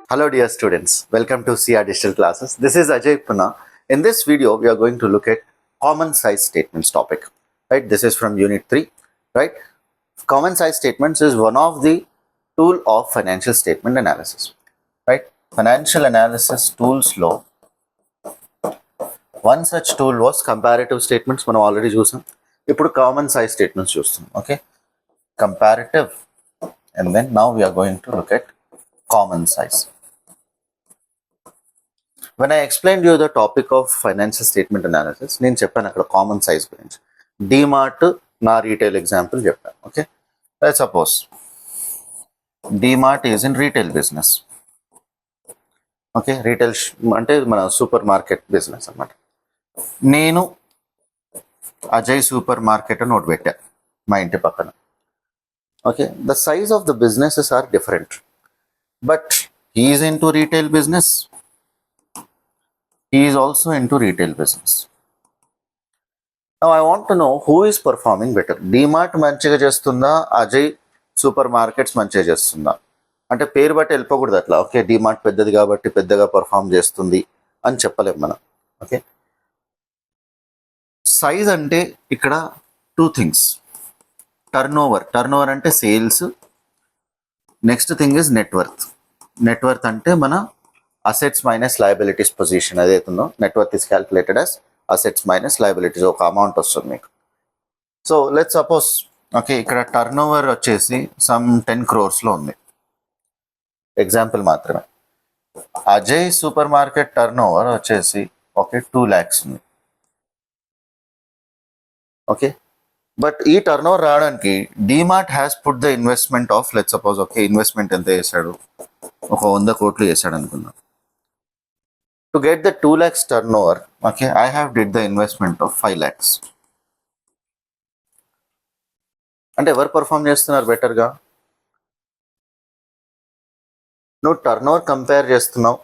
Hello dear students, welcome to CR Digital Classes. This is Ajay Puna. In this video, we are going to look at common size statements topic. Right, this is from Unit-3. Right, common size statements is one of the tool of financial statement analysis. Right, financial analysis tools law. One such tool was comparative statements. మనం already చూసాం. ఇప్పుడు common size statements చూస్తాం. Okay, comparative, and then now we are going to look at common size. When I explained you the topic of financial statement analysis, నేను చెప్పాను అక్కడ common size గురించి. డిమార్ట్ నా retail example చెప్పాను. Okay, let's suppose DMart is in retail business. Okay, retail అంటే మన super market business అన్నమాట. నేను అజయ్ సూపర్ మార్కెట్ అని ఒకటి పెట్టా మా ఇంటి పక్కన. Okay, the size of the businesses are different, but he is in to retail business. He is also into retail business. Now I want to know who is performing better. DMart మంచిగా చేస్తుందా, Ajay super markets మంచిగా చేస్తుందా? అంటే పేరు బట్టి వెళ్ళిపోకూడదు అట్లా. Okay, DMart పెద్దది కాబట్టి పెద్దగా పర్ఫామ్ చేస్తుంది అని చెప్పలేము మనం. ఓకే, సైజ్ అంటే ఇక్కడ టూ థింగ్స్. టర్న్ ఓవర్ అంటే sales. Next thing is net worth అంటే మన అసెట్స్ మైనస్ లయబిలిటీస్ పొజిషన్ ఏదైతుందో net worth is calculated as assets minus liabilities. ఒక అమౌంట్ వస్తుంది మీకు. సో లెట్స్ సపోజ్ ఓకే, ఇక్కడ టర్న్ ఓవర్ వచ్చేసి సమ్ 10 crores ఉంది. ఎగ్జాంపుల్ మాత్రమే. Ajay super market turn over వచ్చేసి ఓకే 2 lakhs ఉంది. ఓకే, బట్ ఈ టర్న్ ఓవర్ రావడానికి DMart has put the investment of let's suppose okay, investment ఎంత చేశాడు, ఒక 100 crores చేశాడు అనుకుందాం. To get the 2 lakhs turnover, okay, I have did the investment of 5 lakhs. అంటే ఎవరు పర్ఫామ్ చేస్తున్నారు బెటర్గా? నువ్వు టర్న్ ఓవర్ కంపేర్ చేస్తున్నావు.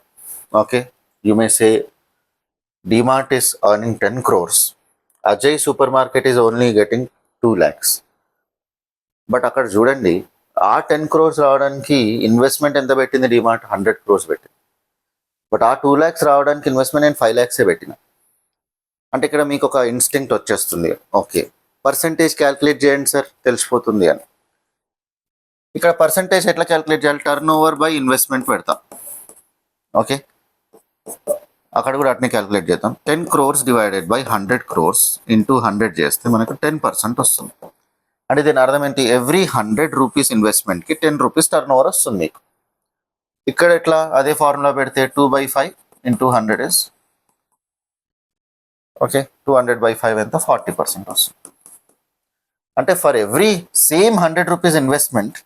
Okay, you may say DMart is earning 10 crores, Ajay super market is only getting 2 lakhs. But అక్కడ చూడండి, ఆ 10 crores రావడానికి ఇన్వెస్ట్మెంట్ ఎంత పెట్టింది డిమార్ట్? 100 crores పెట్టింది. బట్ ఆ 2 lakhs రావడానికి ఇన్వెస్ట్మెంట్ నేను 5 lakhs పెట్టిన. అంటే ఇక్కడ మీకు ఒక ఇన్స్టింక్ట్ వచ్చేస్తుంది. ఓకే, పర్సంటేజ్ క్యాల్కులేట్ చేయండి సార్, తెలిసిపోతుంది అని. ఇక్కడ పర్సంటేజ్ ఎట్లా క్యాల్కులేట్ చేయాలి? టర్న్ ఓవర్ బై ఇన్వెస్ట్మెంట్ పెడతాం. ఓకే, అక్కడ కూడా అట్నే క్యాల్కులేట్ చేద్దాం. 10 crores divided by 100 crores into 100 చేస్తే మనకు 10% వస్తుంది. అంటే దీని అర్థం ఏంటి? Every 100 rupees ఇన్వెస్ట్మెంట్కి 10 rupees turn over వస్తుంది మీకు. ఇక్కడ ఎట్లా? అదే ఫార్ములా పెడితే 2/5 ఇంటూ 100 ఇస్ ఓకే 200/5 ఎంత? 40% వస్తుంది. అంటే for every same 100 rupees investment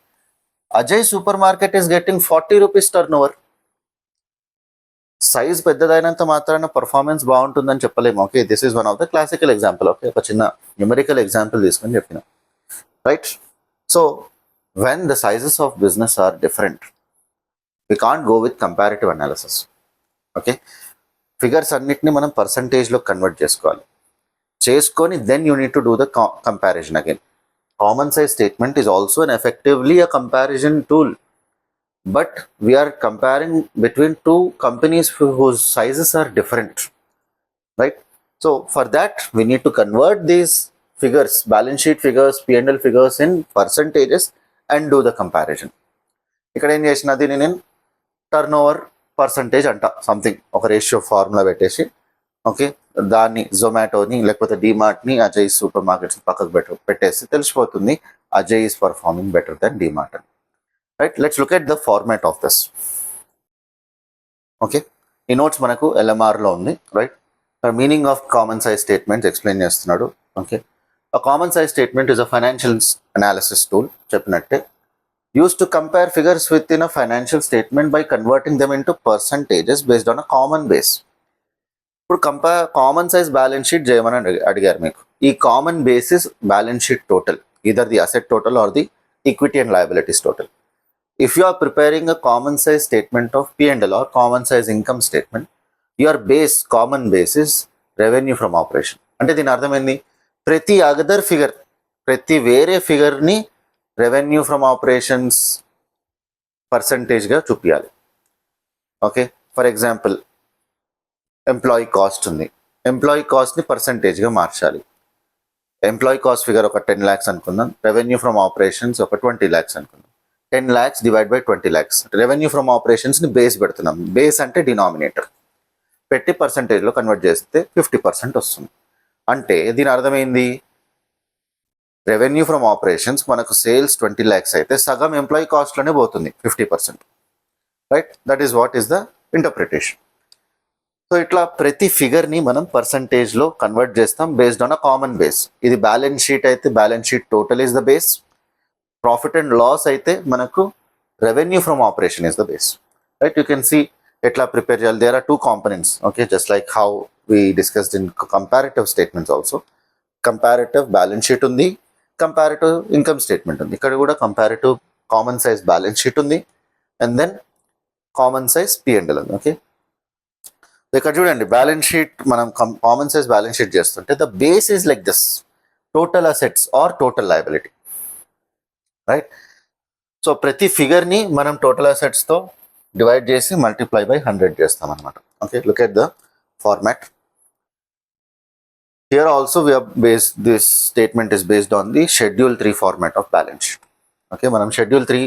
Ajay super market is getting 40 rupees turn over. Size పెద్దదైనంత మాత్రాన పర్ఫార్మెన్స్ బాగుంటుందని చెప్పలేము. Okay, this is one of the classical example. Okay, ఒక చిన్న న్యూమరికల్ ఎగ్జాంపుల్ తీసుకొని చెప్పిన. Right, so when the sizes of business are different, we can't go with comparative analysis. Okay, figures అన్నిటిని మనం పర్సంటేజ్లో కన్వర్ట్ చేసుకొని then you need to do the comparison again. Common size statement is also an effectively a comparison tool, but we are comparing between two companies whose sizes are different. Right, so for that we need to convert these figures, balance sheet figures, P&L figures in percentages and do the comparison. ఇక్కడ ఏం చేసిన, దీన్ని నేను turnover percentage అంట, something ఒక ratio formula పెట్టేసి okay, దాన్ని జొమాటోని లేకపోతే డిమార్ట్ని అజయ్ సూపర్ మార్కెట్స్ పక్కకు పెట్టేసి తెలిసిపోతుంది Ajay is performing better then DMart అని. Right, let's look at the format of this. Okay, ఈ నోట్స్ మనకు LMRలో ఉంది. Right, meaning of common size statements explain చేస్తున్నాడు. Okay, a common size statement is a financial analysis tool, చెప్పినట్టే, used to compare figures within a financial statement by converting them into percentages based on a common base. ఇప్పుడు common size balance sheet చేయమని అడిగారు మీకు. ఈ common basis balance sheet total, either the asset total or the equity and liabilities total. If you are preparing a common size statement of P&L or common size income statement, your common basis revenue from operation. అంటే దీని అర్థమైంది, ప్రతి వేరే ఫిగర్ని revenue from operations పర్సంటేజ్గా చూపించాలి. Okay, for example employee cost ఉంది. Employee కాస్ట్ని పర్సంటేజ్గా మార్చాలి. ఎంప్లాయీ కాస్ట్ ఫిగర్ ఒక 10 lakhs అనుకుందాం, రెవెన్యూ ఫ్రమ్ ఆపరేషన్స్ ఒక 20 lakhs అనుకుందాం. 10 lakhs divide by 20 lakhs. Revenue from ఆపరేషన్స్ని బేస్ పెడుతున్నాం. బేస్ అంటే డినామినేటర్ పెట్టి పర్సంటేజ్లో కన్వర్ట్ చేస్తే 50% వస్తుంది. అంటే దీని అర్థమైంది, రెవెన్యూ ఫ్రమ్ ఆపరేషన్స్ మనకు సేల్స్ 20 lakhs అయితే సగం ఎంప్లాయీ కాస్ట్లోనే పోతుంది, 50%. Right, that is what is the interpretation. So ఇట్లా ప్రతి ఫిగర్ని మనం పర్సంటేజ్లో కన్వర్ట్ చేస్తాం based on a common base. ఇది బ్యాలెన్స్ షీట్ అయితే balance sheet total is the base. Profit and loss అయితే మనకు revenue from operation is the base. Right, you can see ఎట్లా ప్రిపేర్ చేయాలి. There are 2 components. Okay, just like how we discussed in comparative statements also. Comparative balance sheet ఉంది, comparative income statement ఉంది. ఇక్కడ కూడా comparative common size balance sheet ఉంది, and then common size P&L ఉంది. Okay, ఇక్కడ చూడండి, balance sheet మనం common size balance sheet చేస్తుంటే the base is like this, total assets are total liability. Right, so ప్రతి ఫిగర్ని మనం టోటల్ అసెట్స్తో డివైడ్ చేసి మల్టిప్లై బై 100 చేస్తాం అనమాట. Okay, look at the format. Here also we have based this statement is based on the Schedule 3 format of balance sheet. Okay, మనం Schedule 3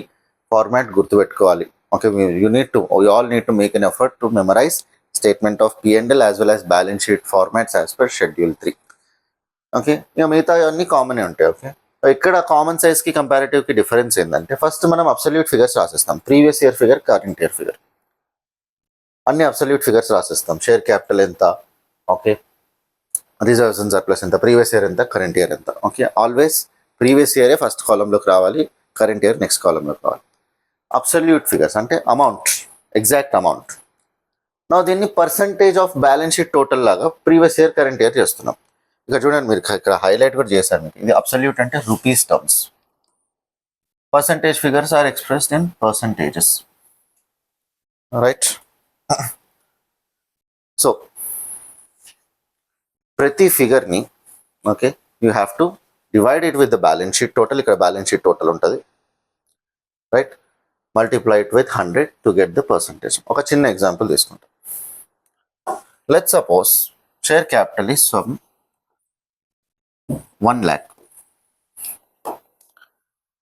format గుర్తుపెట్టుకోవాలి. Okay, we all need to make an effort to memorize statement of P&L as well as balance sheet formats as per Schedule 3. Okay, ఇక మిగతా అన్ని కామనే ఉంటాయి. Okay, ఇక్కడ common సైజ్కి కంపారిటివ్కి డిఫరెన్స్ ఏంటంటే, ఫస్ట్ మనం అబ్సల్యూట్ ఫిగర్స్ రాసిస్తాం. Previous year figure, current year figure, అన్ని అబ్సల్యూట్ ఫిగర్స్ రాసిస్తాం. షేర్ క్యాపిటల్ ఎంత, ఓకే, రిజర్వ్స్ అండ్ సర్ప్లస్ ఎంత, ప్రీవియస్ ఇయర్ ఎంత, కరెంట్ ఇయర్ ఎంత. ఓకే, ఆల్వేస్ ప్రీవియస్ ఇయరే ఫస్ట్ కాలంలోకి రావాలి, కరెంట్ ఇయర్ నెక్స్ట్ కాలంలోకి రావాలి. అబ్సల్యూట్ ఫిగర్స్ అంటే అమౌంట్, ఎగ్జాక్ట్ అమౌంట్. నా దీన్ని percentage of balance sheet total లాగా ప్రీవియస్ ఇయర్ కరెంట్ ఇయర్ చేస్తున్నాం. ఇక చూడండి, మీరు ఇక్కడ హైలైట్ కూడా చేశారు మీకు. ఇది అబ్సల్యూట్ అంటే rupees terms. Percentage figures are expressed in percentages. Right, so ప్రతి ఫిగర్ని okay you have to divide it with the balance sheet total. ఇక్కడ బ్యాలెన్స్ షీట్ టోటల్ ఉంటుంది. Right, multiply it with 100 to get the percentage. ఒక చిన్న example తీసుకుంటాం. Let's suppose share capital is 1 lakh.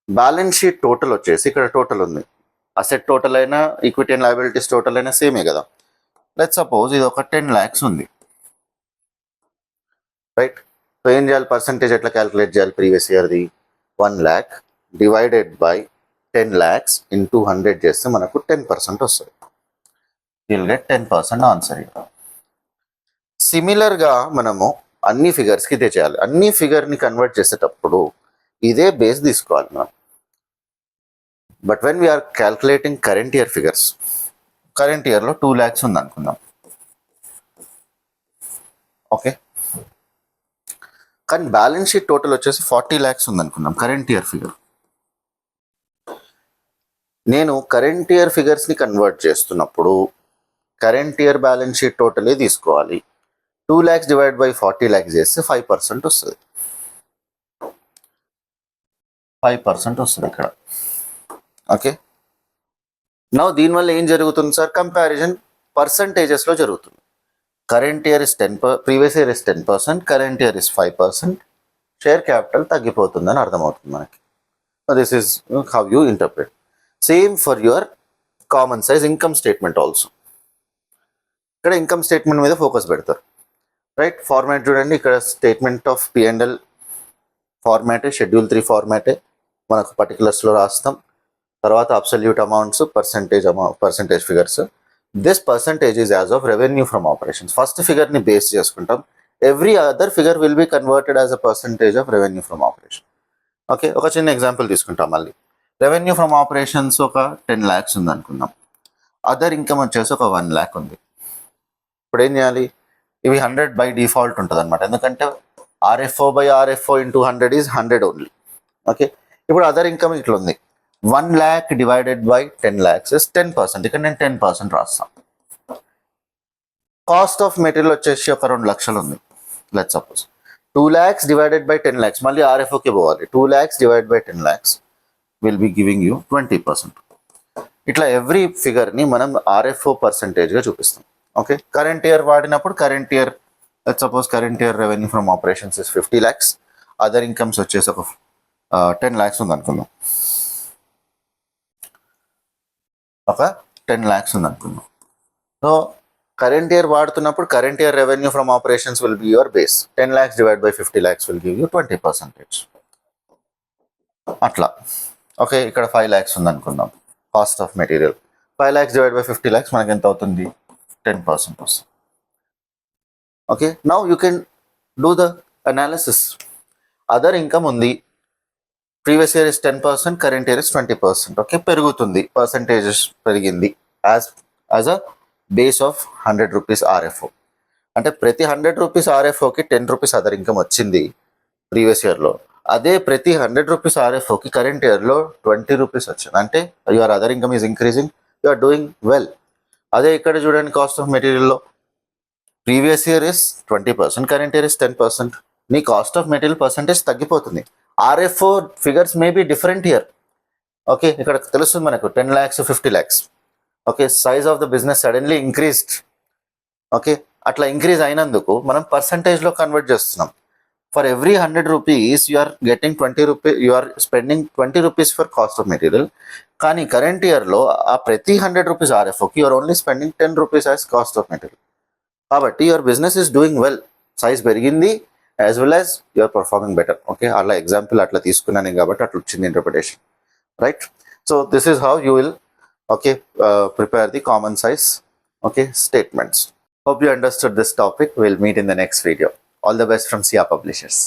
Balance sheet total వచ్చేసి ఇక్కడ total ఉంది. Asset total అయినా equity and liabilities total అయినా సేమే కదా. లెట్స్ సపోజ్ ఇది ఒక 10 lakhs ఉంది. రైట్, సో ఏం చేయాలి, పర్సంటేజ్ ఎట్లా క్యాలిక్యులేట్ చేయాలి, ప్రీవియస్ ఇయర్ది 1 lakh divided by 10 lakhs into 100 చేస్తే మనకు 10% వస్తుంది. Will get 10% answer. సిమిలర్గా మనము అన్ని ఫిగర్స్కి ఇదే చేయాలి. అన్ని ఫిగర్ని కన్వర్ట్ చేసేటప్పుడు ఇదే బేస్ తీసుకోవాలి మనం. But when we are calculating current year figures, current ఇయర్లో 2 lakhs ఉంది అనుకుందాం. ఓకే, కానీ బ్యాలెన్స్ షీట్ టోటల్ వచ్చేసి 40 lakhs ఉంది అనుకుందాం కరెంట్ ఇయర్ ఫిగర్. నేను కరెంట్ ఇయర్ ఫిగర్స్ని కన్వర్ట్ చేస్తున్నప్పుడు కరెంట్ ఇయర్ బ్యాలెన్స్ షీట్ టోటలే తీసుకోవాలి. 2 lakhs డివైడ్ బై 40 lakhs చేస్తే 5% వస్తుంది. 5% వస్తుంది ఇక్కడ. ఓకే, నా దీనివల్ల ఏం జరుగుతుంది సార్, కంపారిజన్ పర్సంటేజెస్లో జరుగుతుంది. Current year is 10%, previous year is 10%, current year is 5%. Share capital తగ్గిపోతుందని అర్థమవుతుంది మనకి. This is how you interpret. Same for your common size income statement also. ఇక్కడ ఇన్కమ్ స్టేట్మెంట్ మీద ఫోకస్ పెడతారు. రైట్, ఫార్మాట్ చూడండి, ఇక్కడ స్టేట్మెంట్ ఆఫ్ P&L ఫార్మాటే, Schedule 3 ఫార్మాటే మనకు పర్టికులర్స్లో రాస్తాం. తర్వాత absolute amounts, percentage figures. This percentage is as of revenue from operations. First ఫిగర్ని బేస్ చేసుకుంటాం. Every other figure will be converted as a percentage of revenue from operation. Okay, ఒక చిన్న ఎగ్జాంపుల్ తీసుకుంటాం మళ్ళీ. రెవెన్యూ ఫ్రమ్ ఆపరేషన్స్ ఒక 10 lakhs ఉంది అనుకుందాం. Other income వచ్చేసి ఒక 1 lakh ఉంది. ఇప్పుడు ఏం చేయాలి, ఇవి 100 బై డిఫాల్ట్ ఉంటుంది అనమాట. ఎందుకంటే RFO by RFO into 100 is 100 only. Okay, ఇప్పుడు అదర్ ఇన్కమ్ ఇట్లా ఉంది. 1 lakh divided by 10 lakhs is 10%. ఇక్కడ నేను 10% రాస్తాను. కాస్ట్ ఆఫ్ మెటీరియల్ వచ్చేసి ఒక 2 లక్షలు ఉంది. Let's suppose 2 lakhs divided by 10 lakhs, మళ్ళీ RFOకి పోవాలి. 2 lakhs divided by 10 lakhs will be giving you 20%. ఇట్లా ఎవ్రీ ఫిగర్ని మనం ఆర్ఎఫ్ఓ పర్సంటేజ్గా చూపిస్తాం. ఓకే, కరెంట్ ఇయర్ వాడినప్పుడు current year suppose current year revenue from operations is 50 lakhs, other incomes వచ్చేసి ఒక 10 lakhs ఉంది అనుకుందాం. ఒక 10 lakhs ఉంది అనుకుందాం. సో కరెంట్ ఇయర్ వాడుతున్నప్పుడు current year revenue from operations will be your base. 10 lakhs divided by 50 lakhs will give you 20%. అట్లా. Okay, ఇక్కడ 5 lakhs ఉంది అనుకుందాం cost of material. 5 lakhs divided by 50 lakhs మనకి ఎంత అవుతుంది? 10% వస్తుంది. Okay, now you can do the analysis. Other income ఉంది, previous year is 10%, current year is 20%. Okay, పెరుగుతుంది, పర్సంటేజెస్ పెరిగింది as a base of 100 rupees RFO. అంటే ప్రతి 100 rupees ఆర్ఎఫ్ఓకి 10 rupees అదర్ ఇన్కమ్ వచ్చింది ప్రీవియస్ ఇయర్లో. అదే ప్రతి 100 rupees ఆర్ఎఫ్ఓకి కరెంట్ ఇయర్లో 20 rupees వచ్చింది. అంటే your other income is increasing, you are doing well. అదే ఇక్కడ చూడండి, కాస్ట్ ఆఫ్ మెటీరియల్లో previous year is 20%, current year is 10%. నీ కాస్ట్ ఆఫ్ మెటీరియల్ పర్సంటేజ్ తగ్గిపోతుంది. RFO figures may be different year. Okay, ఇక్కడ తెలుస్తుంది మనకు 10 lakhs 50 lakhs. Okay, size of the business suddenly increased. Okay, అట్లా ఇంక్రీజ్ అయినందుకు మనం పర్సంటేజ్లో కన్వర్ట్ చేస్తున్నాం. For every 100 rupees you are getting 20 rupees, you are spending 20 rupees for cost of material. కానీ current ఇయర్లో ఆ ప్రతి 100 rupees ఆర్ఎఫ్ఓకి you're only spending 10 rupees as cost of material. కాబట్టి your business is doing well, size పెరిగింది, as well as you're performing better. Okay, అలా example అట్లా తీసుకున్నాను కాబట్టి అట్లా వచ్చింది interpretation, right? So this is how you will prepare the common size statements. Hope you understood this topic. We'll meet in the next video. All the best from SIA Publishers.